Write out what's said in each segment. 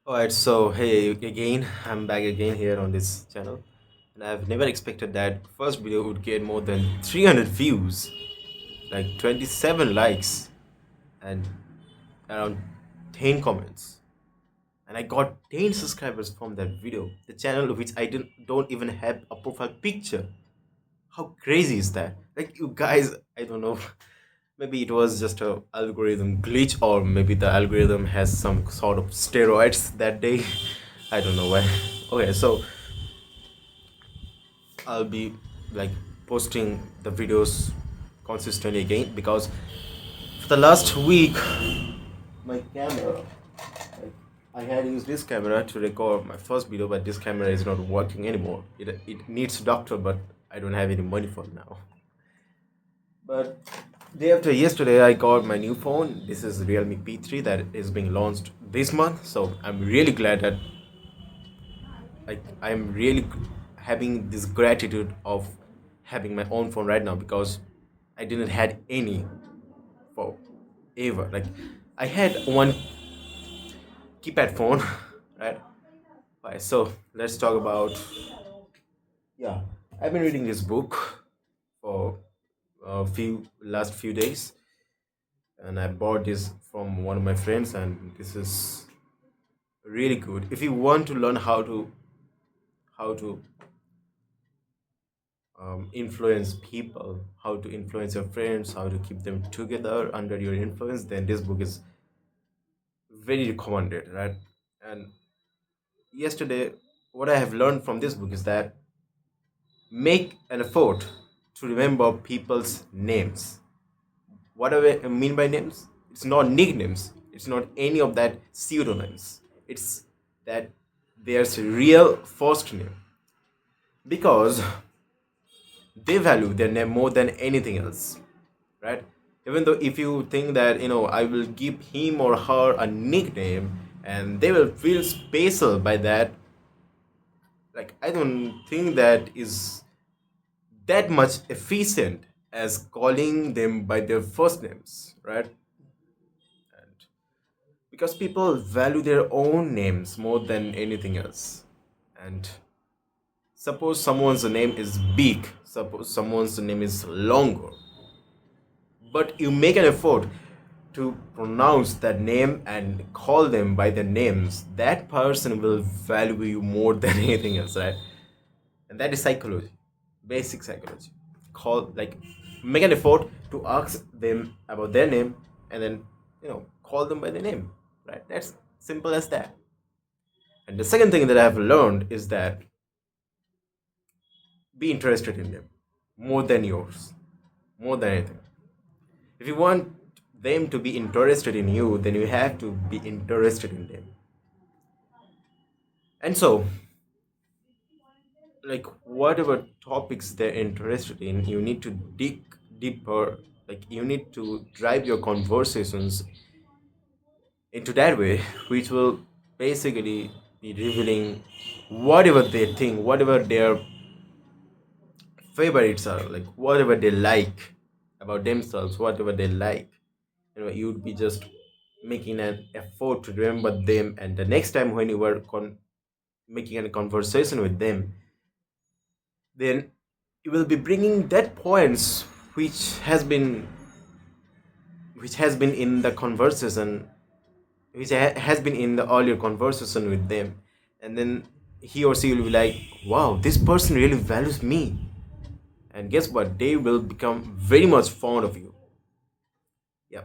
Alright, so hey again, I'm back again here on this channel, and I've never expected that first video would get more than 300 views, like 27 likes, and around 10 comments. And I got 10 subscribers from that video. The channel which I didn't don't even have a profile picture. How crazy is that? Like you guys, I don't know. Maybe it was just a algorithm glitch, or maybe the algorithm has some sort of steroids that day. I don't know why. Okay, so I'll be like posting the videos consistently again because for the last week my camera, like, I had used this camera to record my first video, but this camera is not working anymore. It needs a doctor, but I don't have any money for now. But day after yesterday, I got my new phone. This is Realme P3 that is being launched this month. So I'm really glad that I'm really having this gratitude of having my own phone right now because I didn't had any for ever. Like I had one keypad phone, right? Right. So let's talk about yeah. I've been reading this book for a few last few days, and I bought this from one of my friends, and this is really good. If you want to learn how to influence people, how to influence your friends, how to keep them together under your influence, then this book is very recommended, right? And yesterday, what I have learned from this book is that make an effort to remember people's names. What do I mean by names? It's not nicknames. It's not any of that pseudonyms. It's that there's a real first name because they value their name more than anything else, right? Even though if you think that I will give him or her a nickname and they will feel special by that, like I don't think that is that much efficient as calling them by their first names, right? And because people value their own names more than anything else. And suppose someone's name is big, suppose someone's name is longer, but you make an effort to pronounce that name and call them by their names, that person will value you more than anything else, right? And that is psychology, basic psychology. Call, like, make an effort to ask them about their name, and then call them by their name, right? That's simple as that. And the second thing that I have learned is that be interested in them more than yours, more than anything. If you want them to be interested in you, then you have to be interested in them. And so, like, whatever topics they're interested in, you need to dig deeper. Like, you need to drive your conversations into that way, which will basically be revealing whatever they think, whatever their favorites are, like whatever they like about themselves, whatever they like. You'd be just making an effort to remember them, and the next time when you were making a conversation with them, then you will be bringing that points which has been which has been in the conversation, has been in the earlier conversation with them, and then he or she will be like, wow, this person really values me, and guess what, they will become very much fond of you. Yeah.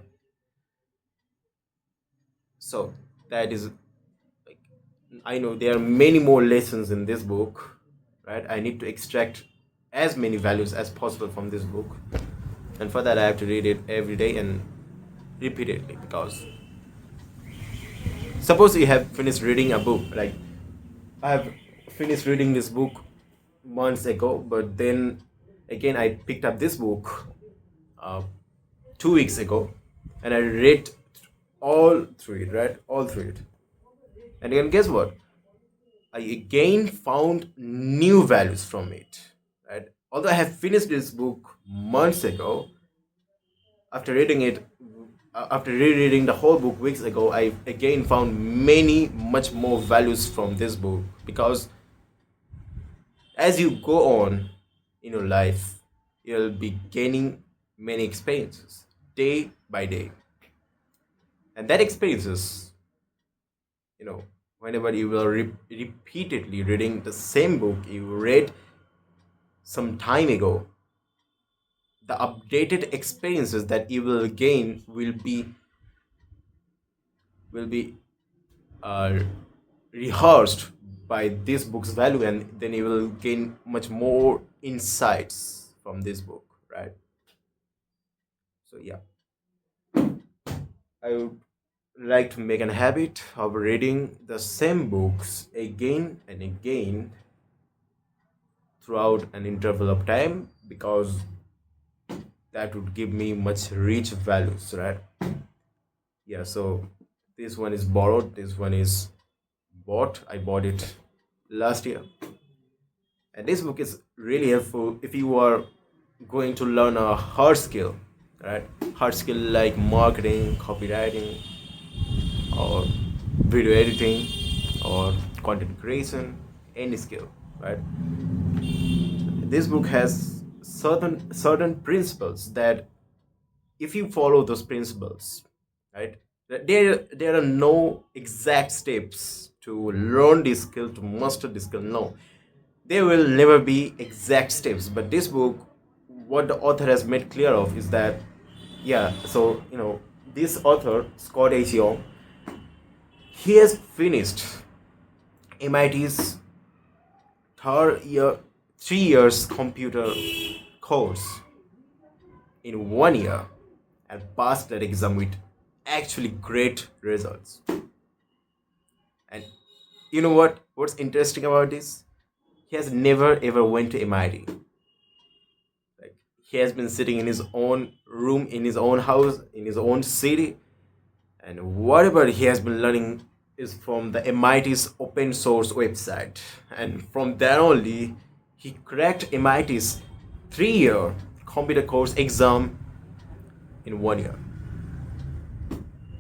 So that is, like, I know there are many more lessons in this book, right? I need to extract as many values as possible from this book, and for that I have to read it every day and repeatedly. Because suppose you have finished reading a book, like I have finished reading this book months ago, but then again I picked up this book uh, 2 weeks ago, and I read all through it, right? All through it. And again, guess what? I again found new values from it, right? Although I have finished this book months ago, after reading it, after rereading the whole book weeks ago, I again found many much more values from this book, because as you go on in your life, you'll be gaining many experiences day by day, and that experiences, you know, whenever you will repeatedly reading the same book you read some time ago, the updated experiences that you will gain will be uh, rehearsed by this book's value, and then you will gain much more insights from this book, right? So yeah, I would like to make a habit of reading the same books again and again throughout an interval of time, because that would give me much rich values, right? Yeah, so this one is borrowed, this one is bought. I bought it last year, and this book is really helpful if you are going to learn a hard skill, right? Hard skill like marketing, copywriting, or video editing, or content creation, any skill, right? This book has certain principles that, if you follow those principles, right, there are no exact steps to learn this skill, to master this skill. No, there will never be exact steps. But this book, what the author has made clear of is that, yeah, so this author, Scott H. Young, he has finished MIT's third year 3 years computer course in 1 year, and passed that exam with actually great results. And you know what's interesting about this? He has never ever went to MIT. Like, he has been sitting in his own room, in his own house, in his own city, and whatever he has been learning is from the MIT's open source website. And from there only, he cracked MIT's 3 year computer course exam in 1 year.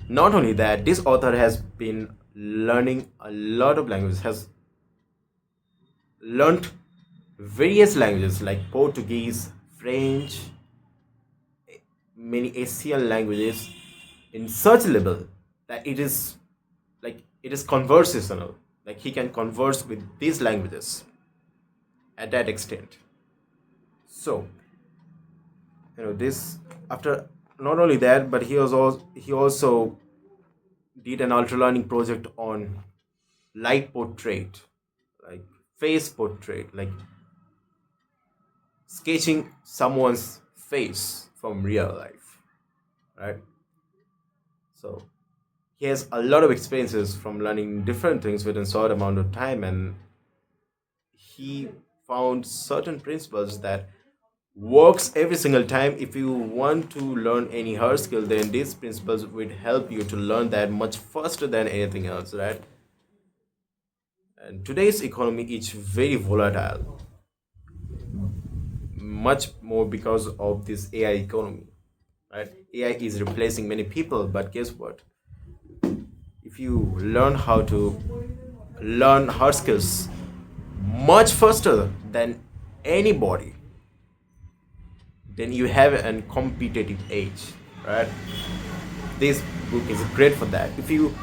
Not only that, this author has been learning a lot of languages, has learned various languages like Portuguese, French, many Asian languages in such level that it is conversational. Like, he can converse with these languages at that extent. So, this, after, not only that, but he also did an ultra learning project on light portrait, like face portrait, like sketching someone's face from real life, right? So he has a lot of experiences from learning different things within a short amount of time, and he found certain principles that works every single time. If you want to learn any hard skill, then these principles would help you to learn that much faster than anything else, right? And today's economy is very volatile, much more because of this AI economy, right? AI is replacing many people, but guess what? If you learn how to learn hard skills much faster than anybody, then you have a competitive edge, right? This book is great for that. If you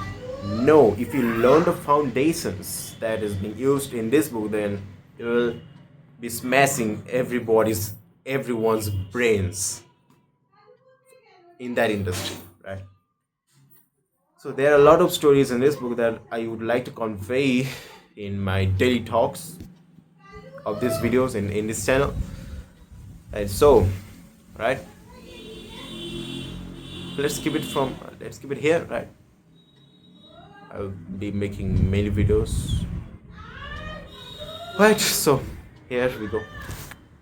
learn the foundations that is being used in this book, then you will be smashing everyone's brains in that industry, right? So there are a lot of stories in this book that I would like to convey in my daily talks of these videos in this channel. And so, right, let's keep it here, right? I'll be making many videos, right? So here we go.